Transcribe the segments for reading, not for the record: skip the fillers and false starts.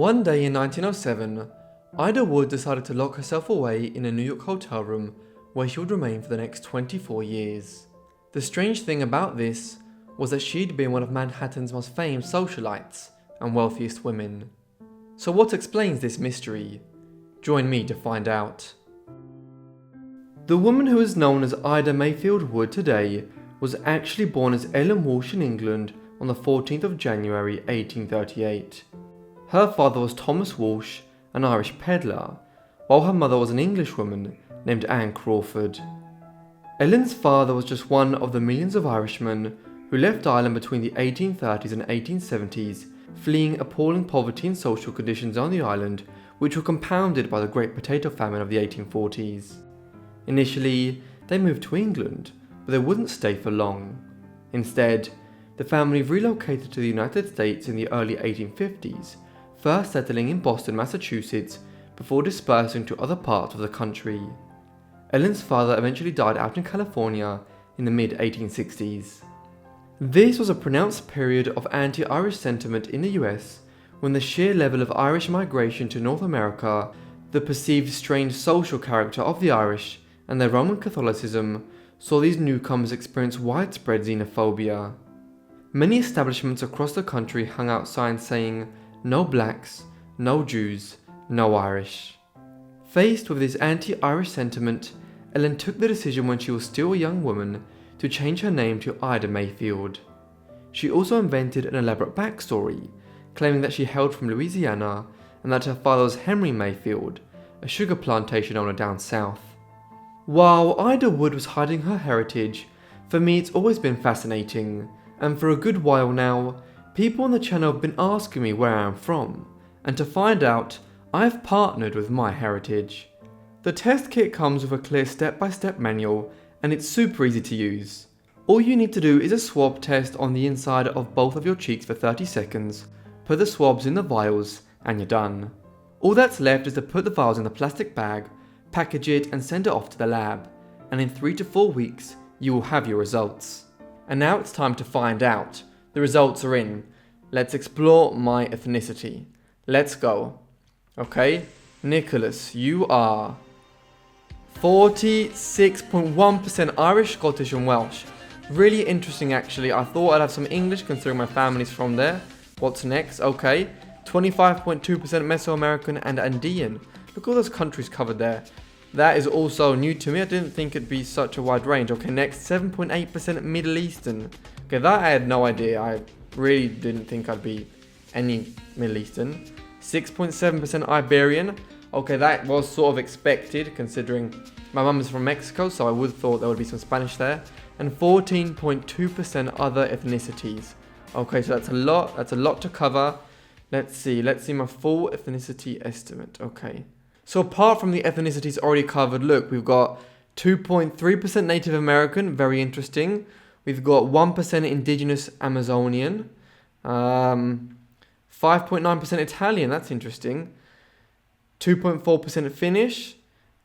One day in 1907, Ida Wood decided to lock herself away in a New York hotel room where she would remain for the next 24 years. The strange thing about this was that she'd been one of Manhattan's most famed socialites and wealthiest women. So what explains this mystery? Join me to find out. The woman who is known as Ida Mayfield Wood today was actually born as Ellen Walsh in England on the 14th of January 1838. Her father was Thomas Walsh, an Irish peddler, while her mother was an Englishwoman named Anne Crawford. Ellen's father was just one of the millions of Irishmen who left Ireland between the 1830s and 1870s, fleeing appalling poverty and social conditions on the island, which were compounded by the Great Potato Famine of the 1840s. Initially, they moved to England, but they wouldn't stay for long. Instead, the family relocated to the United States in the early 1850s, first settling in Boston, Massachusetts, before dispersing to other parts of the country. Ellen's father eventually died out in California in the mid-1860s. This was a pronounced period of anti-Irish sentiment in the US, when the sheer level of Irish migration to North America, the perceived strange social character of the Irish, and their Roman Catholicism saw these newcomers experience widespread xenophobia. Many establishments across the country hung out signs saying, "No blacks, no Jews, no Irish." Faced with this anti-Irish sentiment, Ellen took the decision when she was still a young woman to change her name to Ida Mayfield. She also invented an elaborate backstory, claiming that she hailed from Louisiana and that her father was Henry Mayfield, a sugar plantation owner down south. While Ida Wood was hiding her heritage, for me it's always been fascinating, and for a good while now, people on the channel have been asking me where I am from, and to find out, I've partnered with My Heritage. The test kit comes with a clear step-by-step manual, and it's super easy to use. All you need to do is a swab test on the inside of both of your cheeks for 30 seconds, put the swabs in the vials, and you're done. All that's left is to put the vials in the plastic bag, package it and send it off to the lab, and in 3 to 4 weeks, you will have your results. And now it's time to find out. The results are in. Let's explore my ethnicity. Let's go. Okay, Nicholas, you are 46.1% Irish, Scottish and Welsh. Really interesting actually. I thought I'd have some English considering my family's from there. What's next? Okay, 25.2% Mesoamerican and Andean. Look at all those countries covered there. That is also new to me. I didn't think it'd be such a wide range. Okay, next 7.8% Middle Eastern. Okay, that I had no idea. I really didn't think I'd be any Middle Eastern. 6.7% Iberian. Okay, that was sort of expected considering my mum is from Mexico, so I would have thought there would be some Spanish there. And 14.2% other ethnicities. Okay, so that's a lot to cover. Let's see my full ethnicity estimate. Okay. So apart from the ethnicities already covered, look, we've got 2.3% Native American, very interesting. We've got 1% Indigenous Amazonian, 5.9% Italian, that's interesting, 2.4% Finnish,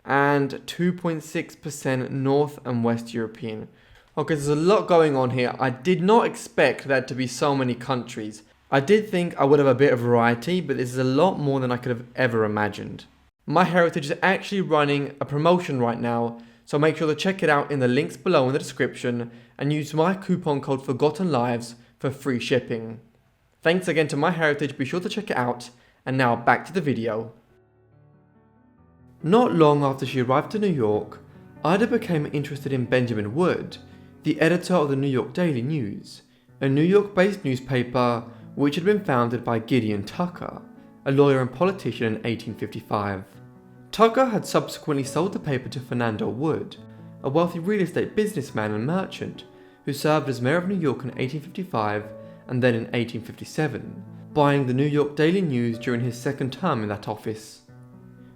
and 2.6% North and West European. Okay, there's a lot going on here. I did not expect there to be so many countries. I did think I would have a bit of variety, but this is a lot more than I could have ever imagined. My Heritage is actually running a promotion right now, so make sure to check it out in the links below in the description and use my coupon code FORGOTTENLIVES for free shipping. Thanks again to My Heritage, be sure to check it out, and now back to the video. Not long after she arrived to New York, Ida became interested in Benjamin Wood, the editor of the New York Daily News, a New York-based newspaper which had been founded by Gideon Tucker, a lawyer and politician in 1855. Tucker had subsequently sold the paper to Fernando Wood, a wealthy real estate businessman and merchant who served as mayor of New York in 1855 and then in 1857, buying the New York Daily News during his second term in that office.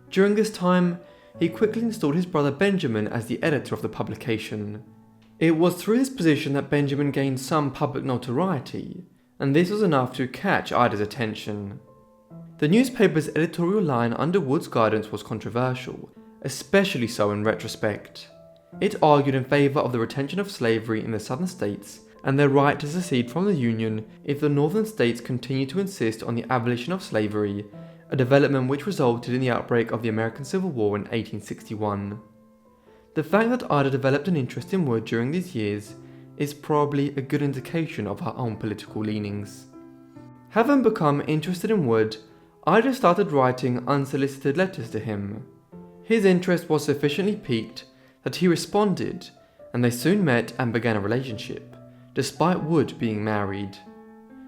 During this time, he quickly installed his brother Benjamin as the editor of the publication. It was through this position that Benjamin gained some public notoriety, and this was enough to catch Ida's attention. The newspaper's editorial line under Wood's guidance was controversial, especially so in retrospect. It argued in favour of the retention of slavery in the southern states and their right to secede from the Union if the northern states continued to insist on the abolition of slavery, a development which resulted in the outbreak of the American Civil War in 1861. The fact that Ida developed an interest in wood during these years is probably a good indication of her own political leanings. Having become interested in wood, Ida started writing unsolicited letters to him. His interest was sufficiently piqued that he responded, and they soon met and began a relationship, despite Wood being married.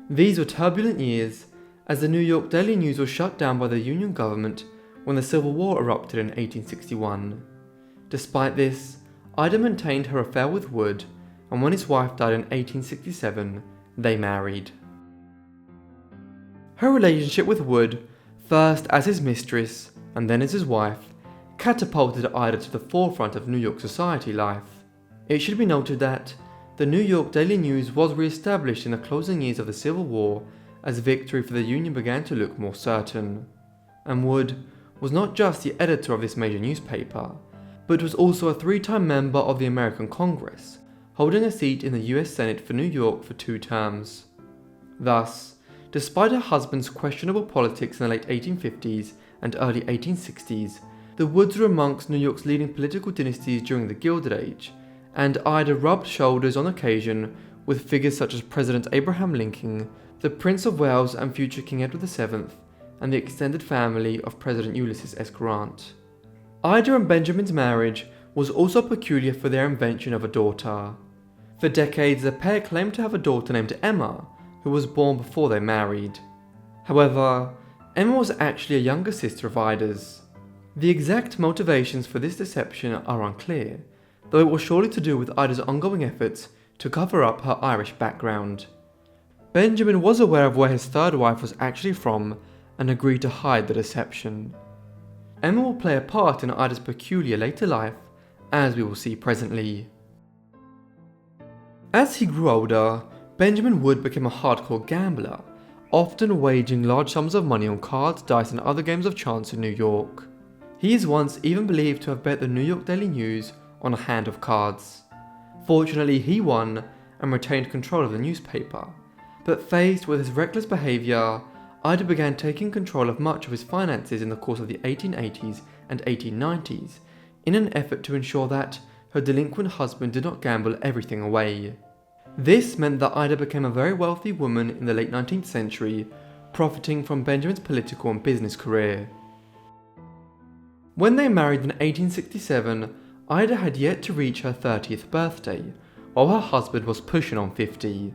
These were turbulent years, as the New York Daily News was shut down by the Union government when the Civil War erupted in 1861. Despite this, Ida maintained her affair with Wood, and when his wife died in 1867, they married. Her relationship with Wood, first as his mistress and then as his wife, catapulted Ida to the forefront of New York society life. It should be noted that the New York Daily News was re-established in the closing years of the Civil War as victory for the Union began to look more certain. And Wood was not just the editor of this major newspaper, but was also a 3-time member of the American Congress, holding a seat in the US Senate for New York for 2 terms. Thus, despite her husband's questionable politics in the late 1850s and early 1860s, the Woods were amongst New York's leading political dynasties during the Gilded Age, and Ida rubbed shoulders on occasion with figures such as President Abraham Lincoln, the Prince of Wales and future King Edward VII, and the extended family of President Ulysses S. Grant. Ida and Benjamin's marriage was also peculiar for their invention of a daughter. For decades, the pair claimed to have a daughter named Emma, who was born before they married. However, Emma was actually a younger sister of Ida's. The exact motivations for this deception are unclear, though it was surely to do with Ida's ongoing efforts to cover up her Irish background. Benjamin was aware of where his third wife was actually from and agreed to hide the deception. Emma will play a part in Ida's peculiar later life, as we will see presently. As he grew older, Benjamin Wood became a hardcore gambler, often wagering large sums of money on cards, dice and other games of chance in New York. He is once even believed to have bet the New York Daily News on a hand of cards. Fortunately, he won and retained control of the newspaper, but faced with his reckless behaviour, Ida began taking control of much of his finances in the course of the 1880s and 1890s, in an effort to ensure that her delinquent husband did not gamble everything away. This meant that Ida became a very wealthy woman in the late 19th century, profiting from Benjamin's political and business career. When they married in 1867, Ida had yet to reach her 30th birthday, while her husband was pushing on 50.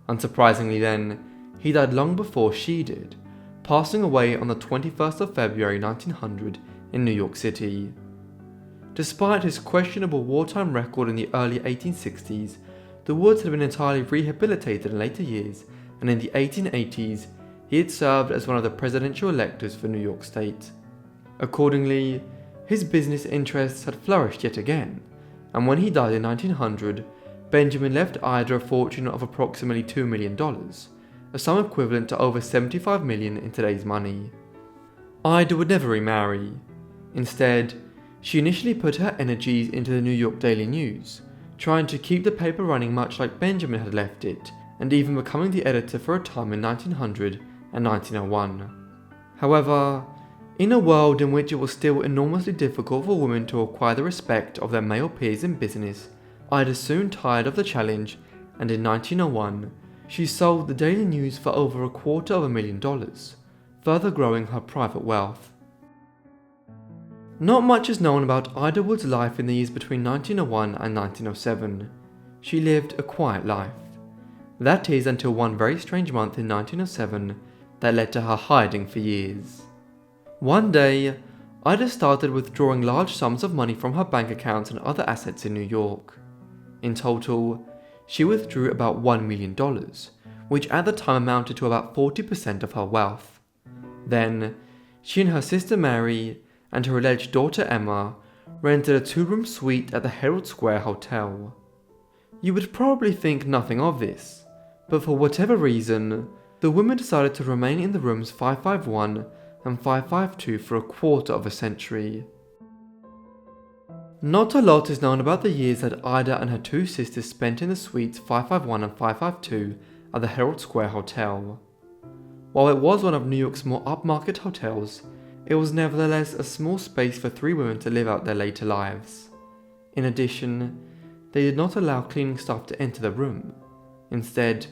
Unsurprisingly then, he died long before she did, passing away on the 21st of February 1900 in New York City. Despite his questionable wartime record in the early 1860s, the Woods had been entirely rehabilitated in later years, and in the 1880s, he had served as one of the presidential electors for New York State. Accordingly, his business interests had flourished yet again, and when he died in 1900, Benjamin left Ida a fortune of approximately $2 million, a sum equivalent to over $75 million in today's money. Ida would never remarry. Instead, she initially put her energies into the New York Daily News, trying to keep the paper running much like Benjamin had left it, and even becoming the editor for a time in 1900 and 1901. However, in a world in which it was still enormously difficult for women to acquire the respect of their male peers in business, Ida soon tired of the challenge, and in 1901, she sold the Daily News for over $250,000, further growing her private wealth. Not much is known about Ida Wood's life in the years between 1901 and 1907. She lived a quiet life. That is until one very strange month in 1907 that led to her hiding for years. One day, Ida started withdrawing large sums of money from her bank accounts and other assets in New York. In total, she withdrew about $1 million, which at the time amounted to about 40% of her wealth. Then, she and her sister Mary and her alleged daughter Emma rented a 2-room suite at the Herald Square Hotel. You would probably think nothing of this, but for whatever reason, the women decided to remain in the rooms 551 and 552 for a quarter of a century. Not a lot is known about the years that Ida and her 2 sisters spent in the suites 551 and 552 at the Herald Square Hotel. While it was one of New York's more upmarket hotels, it was nevertheless a small space for 3 women to live out their later lives. In addition, they did not allow cleaning staff to enter the room. Instead,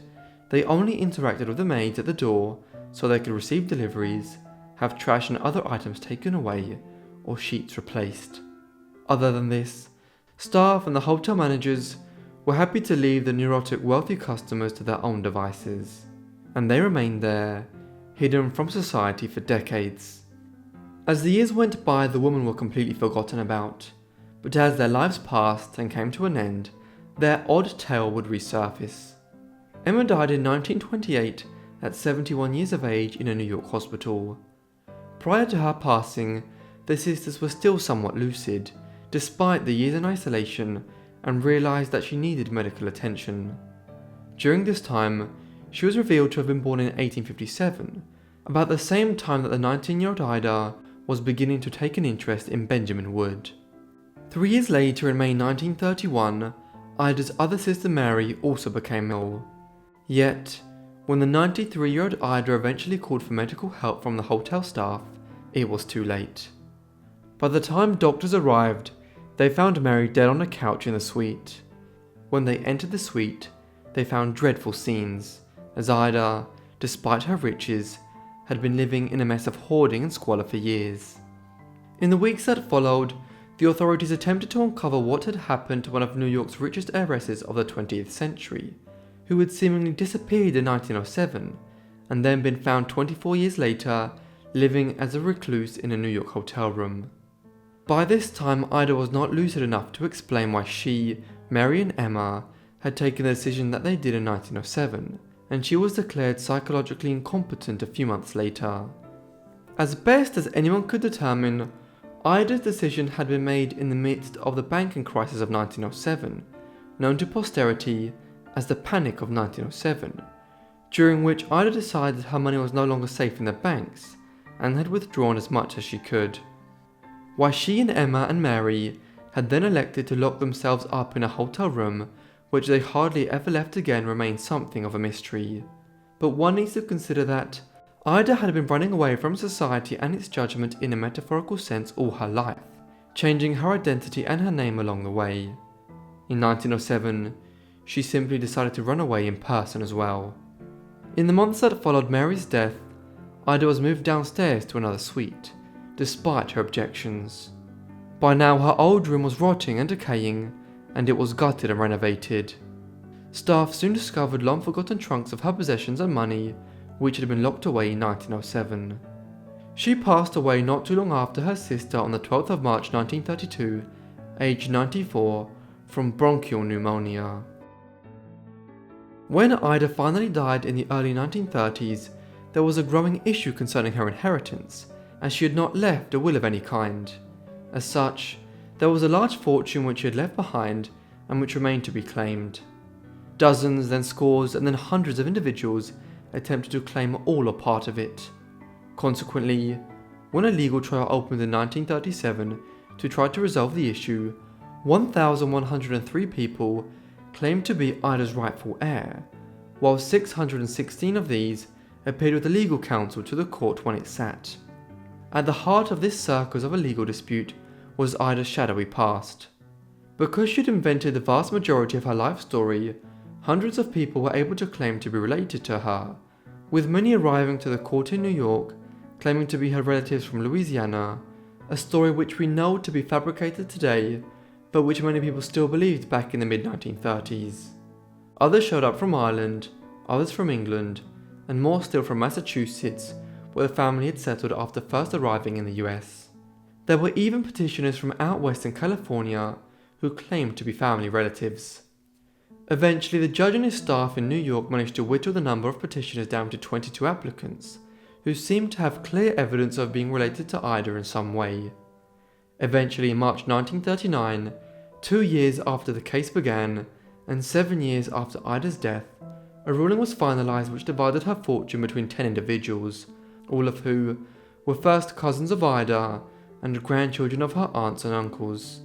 they only interacted with the maids at the door so they could receive deliveries, have trash and other items taken away, or sheets replaced. Other than this, staff and the hotel managers were happy to leave the neurotic wealthy customers to their own devices, and they remained there, hidden from society for decades. As the years went by, the women were completely forgotten about, but as their lives passed and came to an end, their odd tale would resurface. Emma died in 1928 at 71 years of age in a New York hospital. Prior to her passing, the sisters were still somewhat lucid, despite the years in isolation, and realised that she needed medical attention. During this time, she was revealed to have been born in 1857, about the same time that the 19-year-old Ida was beginning to take an interest in Benjamin Wood. 3 years later, in May 1931, Ida's other sister Mary also became ill. Yet, when the 93-year-old Ida eventually called for medical help from the hotel staff, it was too late. By the time doctors arrived, they found Mary dead on a couch in the suite. When they entered the suite, they found dreadful scenes, as Ida, despite her riches, had been living in a mess of hoarding and squalor for years. In the weeks that followed, the authorities attempted to uncover what had happened to one of New York's richest heiresses of the 20th century, who had seemingly disappeared in 1907, and then been found 24 years later, living as a recluse in a New York hotel room. By this time, Ida was not lucid enough to explain why she, Mary and Emma, had taken the decision that they did in 1907, and she was declared psychologically incompetent a few months later. As best as anyone could determine, Ida's decision had been made in the midst of the banking crisis of 1907, known to posterity as the Panic of 1907, during which Ida decided her money was no longer safe in the banks, and had withdrawn as much as she could. Why she and Emma and Mary had then elected to lock themselves up in a hotel room which they hardly ever left again remains something of a mystery. But one needs to consider that Ida had been running away from society and its judgment in a metaphorical sense all her life, changing her identity and her name along the way. In 1907, she simply decided to run away in person as well. In the months that followed Mary's death, Ida was moved downstairs to another suite, despite her objections. By now her old room was rotting and decaying, and it was gutted and renovated. Staff soon discovered long-forgotten trunks of her possessions and money, which had been locked away in 1907. She passed away not too long after her sister on the 12th of March 1932, aged 94, from bronchial pneumonia. When Ida finally died in the early 1930s, there was a growing issue concerning her inheritance, as she had not left a will of any kind. As such, there was a large fortune which she had left behind and which remained to be claimed. Dozens, then scores, and then hundreds of individuals attempted to claim all or part of it. Consequently, when a legal trial opened in 1937 to try to resolve the issue, 1,103 people claimed to be Ida's rightful heir, while 616 of these appeared with the legal counsel to the court when it sat. At the heart of this circus of a legal dispute was Ida's shadowy past. Because she'd invented the vast majority of her life story, hundreds of people were able to claim to be related to her, with many arriving to the court in New York claiming to be her relatives from Louisiana, a story which we know to be fabricated today, but which many people still believed back in the mid-1930s. Others showed up from Ireland, others from England, and more still from Massachusetts, where the family had settled after first arriving in the US. There were even petitioners from out west in California who claimed to be family relatives. Eventually, the judge and his staff in New York managed to whittle the number of petitioners down to 22 applicants, who seemed to have clear evidence of being related to Ida in some way. Eventually, in March 1939, 2 years after the case began, and 7 years after Ida's death, a ruling was finalised which divided her fortune between 10 individuals, all of who were first cousins of Ida and grandchildren of her aunts and uncles.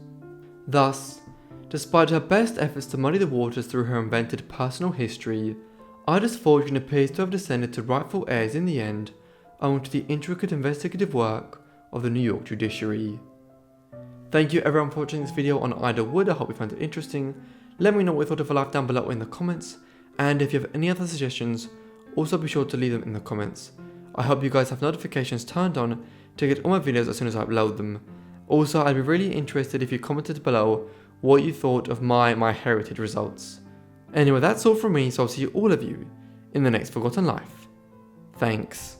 Thus, despite her best efforts to muddy the waters through her invented personal history, Ida's fortune appears to have descended to rightful heirs in the end, owing to the intricate investigative work of the New York judiciary. Thank you everyone for watching this video on Ida Wood. I hope you found it interesting. Let me know what you thought of her life down below in the comments, and if you have any other suggestions, also be sure to leave them in the comments. I hope you guys have notifications turned on to get all my videos as soon as I upload them. Also, I'd be really interested if you commented below what you thought of my heritage results. Anyway, that's all from me, so I'll see all of you in the next Forgotten Life. Thanks.